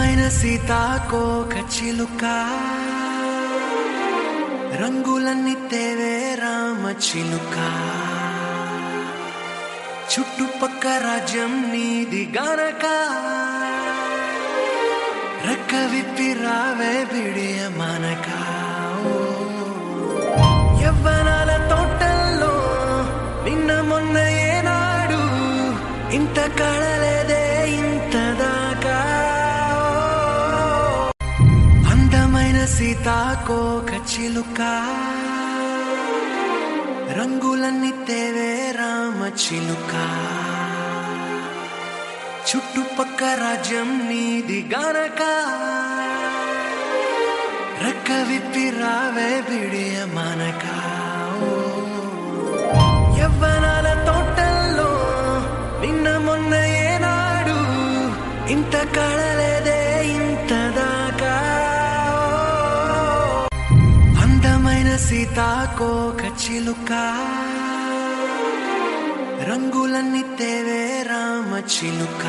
అందమైన సీతాకోక చిలుక రంగులన్నీ తేవే రామ చిలుక చుట్టుపక్క రాజ్యం నీది గనక రెక్క విప్పి రావే బిడియ మనక యవ్వనాల తోటల్లో నిన్న మొన్న ఏనాడు ఇంత కళలేదే ఇంత దాకా అందమైన సీతాకోక చిలుక రంగులన్నీ తేవే రామ చిలుక చుట్టుపక్క రాజ్యం నీది గనక రెక్క విప్పి రావే బిడియ మనక యవ్వనాల తోటల్లో నిన్న మొన్న ఏనాడు ఇంత కళలేదే ఇంత దాకా అందమైన సీతాకోక చిలుక రంగులన్నీ తేవే రామ చిలుక